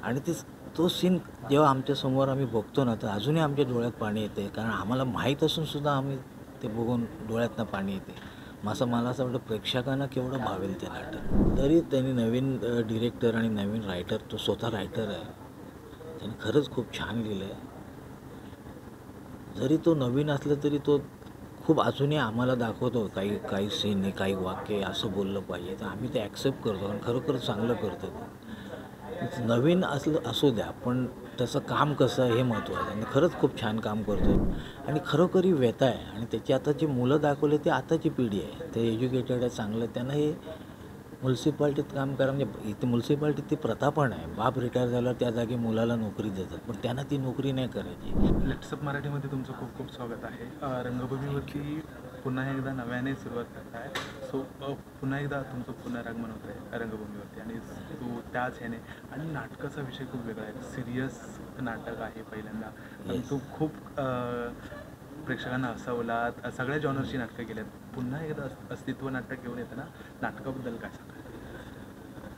आणि तो सीन जेव्हा आमच्यासमोर आम्ही बघतो ना, तर अजूनही आमच्या डोळ्यात पाणी येते. कारण आम्हाला माहीत असूनसुद्धा आम्ही ते बघून डोळ्यातनं पाणी येते. मला असं वाटतं प्रेक्षकांना केवढं भावेल ते नाटक. तरी त्यांनी नवीन डिरेक्टर आणि नवीन रायटर, तो स्वतः रायटर आहे. त्यांनी खरंच खूप छान लिहिलं आहे. जरी तो नवीन असला तरी तो खूप अजूनही आम्हाला दाखवतो काही काही सीन, काही वाक्य असं बोललं पाहिजे, तर आम्ही ते ॲक्सेप्ट करतो आणि खरोखर चांगलं करतो ते. नवीन असू द्या, पण त्याचं काम कसं आहे हे महत्त्वाचं आणि खरंच खूप छान काम करतो आणि खरोखरी व्यथा आहे. आणि त्याची आता जी मुलं दाखवले ते आताची पिढी आहे, ते एज्युकेटेड आहे, चांगलं. त्यांना हे म्युन्सिपाल्टीत काम करा, म्हणजे इथे म्युन्सिपाल्टीत ती प्रथा पण आहे, बाप रिटायर झाल्यावर त्या जागी मुलाला नोकरी देतात, पण त्यांना ती नोकरी नाही करायची. लेट्सअप मराठीमध्ये तुमचं खूप खूप स्वागत आहे. रंगभूमीवरती पुन्हा एकदा नव्याने सुरुवात करत आहे. सो पुन्हा एकदा तुमचं पुनरागमन होतं आहे रंगभूमीवरती आणि तो त्याच ह्याने आणि नाटकाचा विषय खूप वेगळा आहे. सिरियस नाटक आहे पहिल्यांदा, पण तो खूप प्रेक्षकांना हसवला. सगळ्या जॉनरची नाटकं केल्यात. पुन्हा एकदा अस्तित्व नाटक घेऊन येताना नाटकाबद्दल काय सांगा?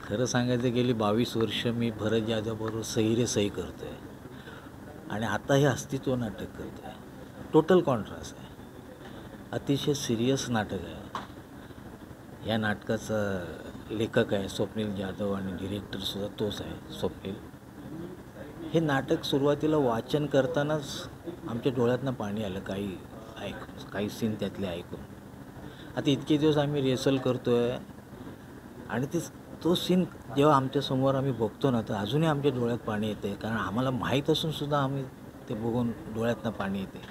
खरं सांगायचं गेली 22 वर्ष मी भरत जाधवबरोबर सही रे सही करतो आहे आणि आता हे अस्तित्व नाटक करतो आहे. टोटल कॉन्ट्रास्ट आहे. अतिशय सिरियस नाटक आहे. या नाटकाचा लेखक आहे स्वप्नील जाधव आणि डिरेक्टरसुद्धा तोच आहे, स्वप्नील. हे नाटक सुरुवातीला वाचन करतानाच आमच्या डोळ्यातनं पाणी आलं, काही सीन त्यातले ऐकून. आता इतके दिवस आम्ही रिहर्सल करतो आहे आणि तो सीन जेव्हा आमच्यासमोर आम्ही बघतो ना, तर अजूनही आमच्या डोळ्यात पाणी येते. कारण आम्हाला माहीत असूनसुद्धा आम्ही ते बघून डोळ्यातनं पाणी येते.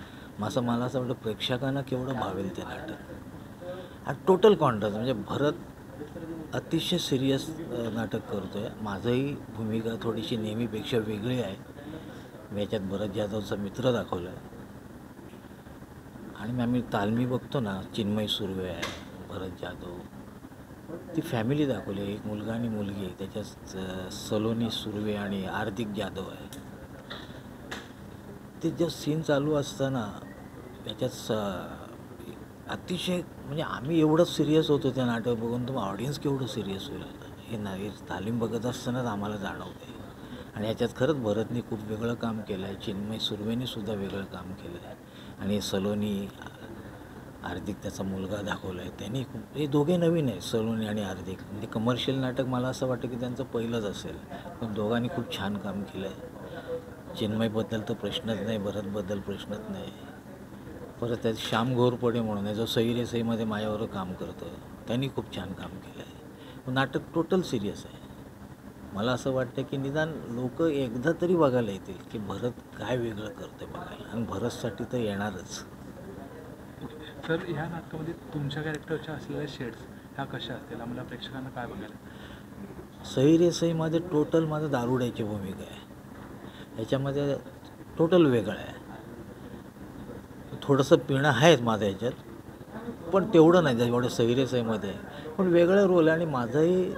मला असं वाटतं प्रेक्षकांना केवढं भावेल ते नाटक. आणि टोटल कॉन्ट्रास्ट, म्हणजे भरत अतिशय सिरियस नाटक करतो आहे. माझंही भूमिका थोडीशी नेहमीपेक्षा वेगळी आहे. मी याच्यात भरत जाधवचा मित्र दाखवला आहे आणि आम्ही तालमी बघतो ना, चिन्मय सुर्वे आहे, भरत जाधव, ती फॅमिली दाखवली आहे. एक मुलगा आणि मुलगी आहे. त्याच्यात सलोनी सुर्वे आणि हार्दिक जाधव आहे. ते जे सीन चालू असताना त्याच्यात अतिशय, म्हणजे आम्ही एवढं सिरियस होतो त्या नाटक बघून, तर ऑडियन्स केवढं सिरियस होईल हे तालीम बघत असतानाच आम्हाला जाणवते. आणि ह्याच्यात खरंच भरतने खूप वेगळं काम केलं आहे, चिन्मय सुर्वेने सुद्धा वेगळं काम केलं आहे आणि सलोनी, हार्दिक त्याचा मुलगा दाखवला आहे त्यांनी खूप. हे दोघे नवीन आहेत, सलोनी आणि हार्दिक. म्हणजे कमर्शियल नाटक मला असं वाटतं की त्यांचं पहिलंच असेल, पण दोघांनी खूप छान काम केलं आहे. चिन्मयबद्दल तर प्रश्नच नाही, भरतबद्दल प्रश्नच नाही. परत त्यात श्याम घोरपडे म्हणून आहे, जो सही रे सहीमध्ये माझ्याबरोबर काम करतो, त्यांनी खूप छान काम केलं आहे. नाटक टोटल सिरियस आहे. मला असं वाटतं की निदान लोक एकदा तरी बघायला येतील की भरत काय वेगळं करतं बघायला, आणि भरतसाठी तर येणारच. तर ह्या नाटकामध्ये तुमच्या कॅरेक्टरच्या असलेल्या शेड्स ह्या कशा असतील, आम्हाला प्रेक्षकांना काय बघायला? सही रे सहीमध्ये टोटल माझं दारुड्याची भूमिका आहे. ह्याच्यामध्ये टोटल वेगळं आहे. थोडंसं पिणं आहेच माझं ह्याच्यात, पण तेवढं नाही जेवढं सही रे सहीमध्ये आहे. पण वेगळं रोल आहे आणि माझंही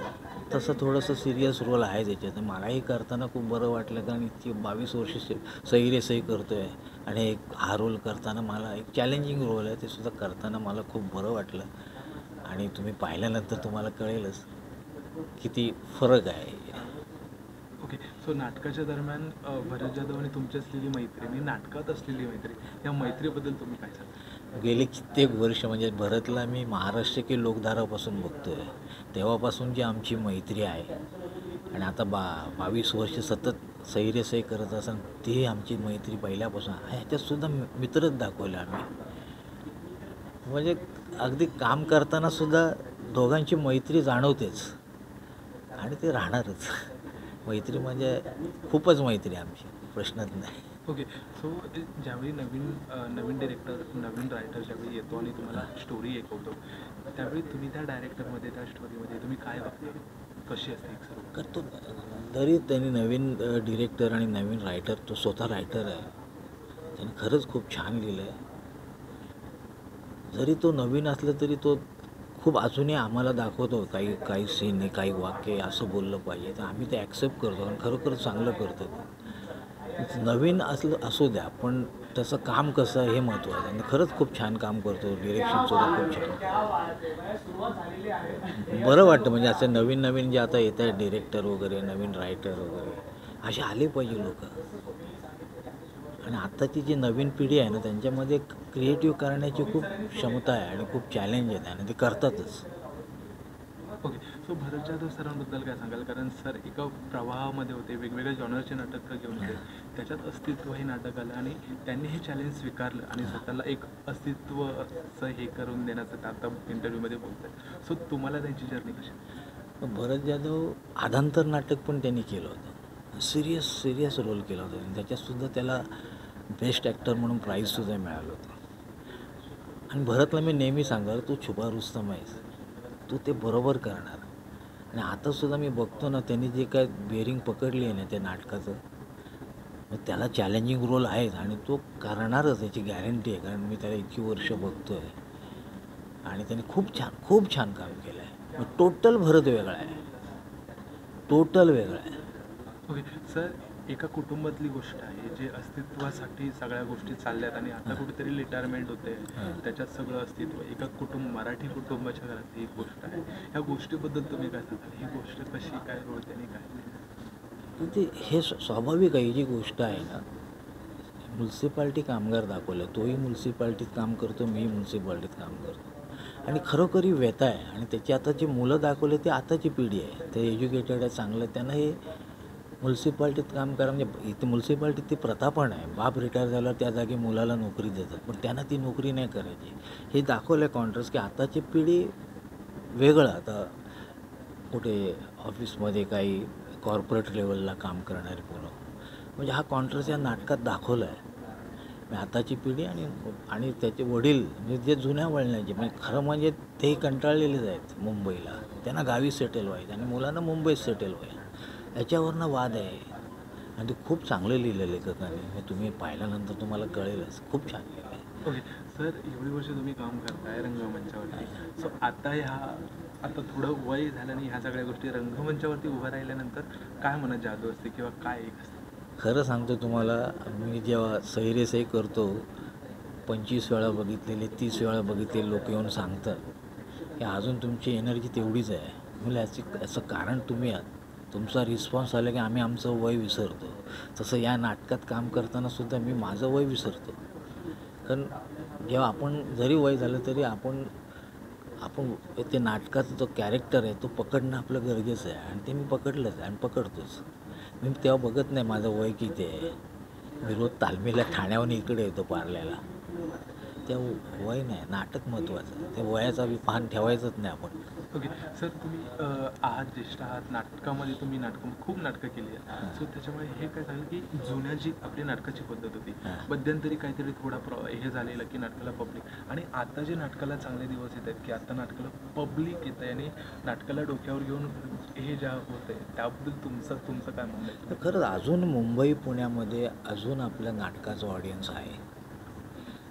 तसं थोडंसं सिरियस रोल आहे त्याच्यात. मलाही करताना खूप बरं वाटलं, कारण इतकी 22 वर्ष सही रे सही करतो आहे आणि हा रोल करताना मला एक चॅलेंजिंग रोल आहे, ते सुद्धा करताना मला खूप बरं वाटलं. आणि तुम्ही पाहिल्यानंतर तुम्हाला कळेलच किती फरक आहे. ओके. सो नाटकाच्या दरम्यान भरत जाधव आणि तुमची असलेली मैत्री आणि नाटकात असलेली मैत्री, या मैत्रीबद्दल तुम्ही काय सांगा? गेले कित्येक वर्ष, म्हणजे भरतला मी महाराष्ट्र की लोकधारापासून बघतो आहे, तेव्हापासून आमची मैत्री आहे. आणि आता 22 वर्ष सतत सही रे सही करत असताना ती आमची मैत्री पहिल्यापासून ह्याच्यातसुद्धा मित्रच दाखवले आम्ही. म्हणजे अगदी काम करतानासुद्धा दोघांची मैत्री जाणवतेच आणि ते राहणारच. मैत्री म्हणजे खूपच मैत्री आमची, प्रश्नच नाही. ओके. सो ज्यावेळी नवीन डिरेक्टर, नवीन रायटर ज्यावेळी येतो आणि तुम्हाला स्टोरी ऐकवतो, त्यावेळी तुम्ही त्या डायरेक्टरमध्ये, त्या स्टोरीमध्ये तुम्ही काय बघता, कशी असते एक सर्व? करतो. तरी त्यांनी नवीन डिरेक्टर आणि नवीन रायटर, तो स्वतः रायटर आहे, त्यांनी खरंच खूप छान लिहिलं आहे. जरी तो नवीन असला तरी तो खूप अजूनही आम्हाला दाखवतो काही सीन, काही वाक्य असं बोललं पाहिजे, तर आम्ही ते ॲक्सेप्ट करतो आणि खरोखर चांगलं करतो ते. नवीन असू द्या, पण त्याचं काम कसं आहे हे महत्त्वाचं आणि खरंच खूप छान काम करतो. डिरेक्शनसुद्धा खूप छान, बरं वाटतं. म्हणजे असं नवीन जे आता येत आहे डिरेक्टर वगैरे, नवीन रायटर वगैरे, असे आले पाहिजे लोक. आणि आत्ताची जी नवीन पिढी आहे ना त्यांच्यामध्ये क्रिएटिव्ह करण्याची खूप क्षमता आहे आणि खूप चॅलेंज आहे आणि ते करतातच. ओके. सो भरत जाधव सरांबद्दल काय सांगाल? कारण सर एका प्रवाहामध्ये होते, वेगवेगळ्या जॉनरचे नाटकं घेऊन होते, त्याच्यात अस्तित्व हे नाटक आलं आणि त्यांनी हे चॅलेंज स्वीकारलं आणि स्वतःला एक अस्तित्वचं हे करून देण्याचं ते आता इंटरव्ह्यूमध्ये बोलत आहे. सो तुम्हाला त्यांची जर्नी कशी? भरत जाधव आधांतर नाटक पण त्यांनी केलं होतं. सिरियस रोल केला होता आणि त्याच्यातसुद्धा त्याला बेस्ट ॲक्टर म्हणून प्राईजसुद्धा मिळालं होतं. आणि भरतला मी नेहमी सांगाल तू छुपा रुस्तम आहेस, तू ते बरोबर करणार. आणि आतासुद्धा मी बघतो ना त्यांनी जे काय बेरिंग पकडली आहे ना त्या नाटकाचं, मग त्याला चॅलेंजिंग रोल आहेच आणि तो करणारच याची गॅरंटी आहे. कारण मी त्याला इतकी वर्ष बघतो आहे आणि त्याने खूप छान काम केलं आहे. मग टोटल भरत वेगळा आहे, टोटल वेगळा आहे. ओके. सर एका कुटुंबातली गोष्ट आहे जे अस्तित्वासाठी सगळ्या गोष्टी चालल्यात आणि आता कुठेतरी रिटायरमेंट होते, त्याच्यात सगळं अस्तित्व एका मराठी कुटुंबाच्या घरातली एक गोष्ट आहे. ह्या गोष्टीबद्दल तुम्ही काय सांगाल? ही गोष्ट कशी काय रोळते आणि काय? पण ते हे स्वाभाविक आहे. ही जी गोष्ट आहे ना, म्युन्सिपाल्टी कामगार दाखवलं, तोही म्युन्सिपाल्टीत काम करतो, मीही म्युन्सिपाल्टीत काम करतो आणि खरोखरी व्यथा आहे. आणि त्याची आता जी मुलं दाखवले ते आताची पिढी आहे, ते एज्युकेटेड आहे, चांगलं आहे. त्यांना हे म्युन्सिपाल्टीत काम करा म्हणजे इथे म्युन्सिपाल्टीत ती प्रथा पण आहे. बाप रिटायर झाल्यावर त्या जागी मुलाला नोकरी देतात, पण त्यांना ती नोकरी नाही करायची. हे दाखवलं आहे कॉन्ट्रास्ट की आताची पिढी वेगळं. आता कुठे ऑफिसमध्ये काही कॉर्पोरेट लेवलला काम करणारी मुलं, म्हणजे हा कॉन्ट्रास्ट या नाटकात दाखवला आहे. आताची पिढी आणि त्याचे वडील म्हणजे जे जुन्या वळणाचे, म्हणजे खरं म्हणजे तेही कंटाळलेलेच आहेत मुंबईला. त्यांना गावी सेटल व्हायचं आणि मुलांना मुंबईत सेटल व्हायचं. याच्यावरनं वाद आहे आणि ते खूप चांगलं लिहिलं लेखकाने. हे तुम्ही पाहिल्यानंतर तुम्हाला कळेलच. खूप छान लिहिलं आहे. ओके. सर एवढी वर्ष तुम्ही काम करताय रंगमंचावरती, सो आता थोडं वय झालं आणि ह्या सगळ्या गोष्टी रंगमंचावरती उभं राहिल्यानंतर काय मनात जादू असते किंवा काय एक असते? खरं सांगतो तुम्हाला, मी जेव्हा सही रे करतो 25 वेळा बघितलेले, 30 वेळा बघितलेले लोक येऊन सांगतात की अजून तुमची एनर्जी तेवढीच आहे. म्हणजे याचं कारण तुम्ही आहात. तुमचा रिस्पॉन्स आला की आम्ही आमचं वय विसरतो. तसं या नाटकात काम करताना सुद्धा मी माझं वय विसरतो. कारण जेव्हा आपण जरी वय झालं तरी आपण ते नाटकाचा जो कॅरेक्टर आहे तो पकडणं आपलं गरजेचं आहे आणि ते मी पकडलंच आहे आणि पकडतोच. मी तेव्हा बघत नाही माझं वय किती आहे. मी रोज तालमीला ठाण्याहून इकडे येतो पार्ल्याला. त्या वय नाही, नाटक महत्त्वाचं. त्या वयाचा भान ठेवायचंच नाही आपण. ओके. सर तुम्ही आहात ज्येष्ठ आहात, नाटकामध्ये तुम्ही खूप नाटकं केली आहेत. सो त्याच्यामुळे हे काय सांगेल की जुन्या जी आपली नाटकाची पद्धत होती, मध्यंतरी काहीतरी थोडा हे झालेलं की नाटकाला पब्लिक, आणि आता जे नाटकाला चांगले दिवस येत आहेत की आता नाटकाला पब्लिक येतं आहे आणि नाटकाला डोक्यावर घेऊन हे ज्या होत आहे त्याबद्दल तुमचं काय म्हणणं आहे? तर खरंच अजून मुंबई पुण्यामध्ये अजून आपल्या नाटकाचा ऑडियन्स आहे.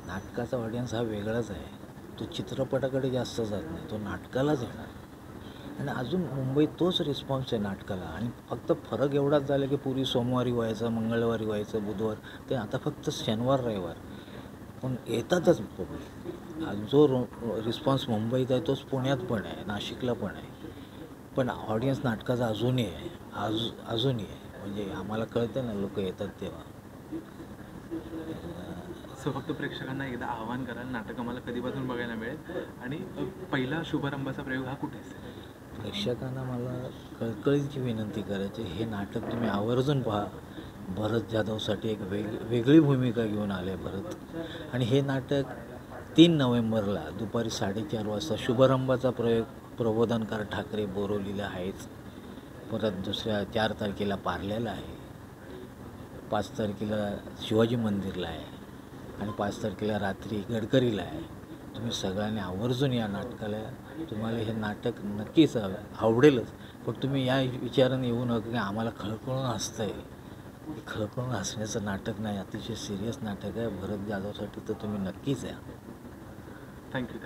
नाटकाचा ऑडियन्स हा वेगळाच आहे. तो चित्रपटाकडे जास्त जात नाही, तो नाटकालाच येणार. आणि अजून मुंबईत तोच रिस्पॉन्स आहे नाटकाला. आणि फक्त फरक एवढाच झाला की पूर्वी सोमवारी व्हायचं, मंगळवारी व्हायचं, बुधवार, ते आता फक्त शनिवार रविवार. पण येतातच पब्लिक. जो रिस्पॉन्स मुंबईत आहे तोच पुण्यात पण आहे, नाशिकला पण आहे. पण ऑडियन्स नाटकाचा अजूनही आहे, अजूनही आहे. म्हणजे आम्हाला कळतं ना लोक येतात तेव्हा. सो फक्त प्रेक्षकांना एकदा आवाहन कराल, नाटक आम्हाला कधीपासून बघायला मिळेल आणि पहिला शुभारंभाचा प्रयोग हा कुठे असेल? प्रेक्षकांना मला कळकळीची विनंती करायची, हे नाटक तुम्ही आवर्जून पहा. भरत जाधवसाठी एक वेगळी भूमिका घेऊन आले भरत. आणि हे नाटक 3 नोव्हेंबरला दुपारी 4:30 वाजता शुभारंभाचा प्रयोग प्रबोधनकार ठाकरे बोरवलीला आहेच. परत दुसऱ्या 4 तारखेला पार्ल्याला आहे, 5 तारखेला शिवाजी मंदिरला आहे आणि 5 तारखेला रात्री गडकरीला आहे. तुम्ही सगळ्यांनी आवर्जून या नाटकाला. तुम्हाला हे नाटक नक्कीच आवडेलच. पण तुम्ही या विचाराने येऊ नका की आम्हाला खळखळून हसतं आहे. हे खळखळून हसण्याचं नाटक नाही, अतिशय सिरियस नाटक आहे. भरत जाधवसाठी तर तुम्ही नक्कीच या. थँक्यू.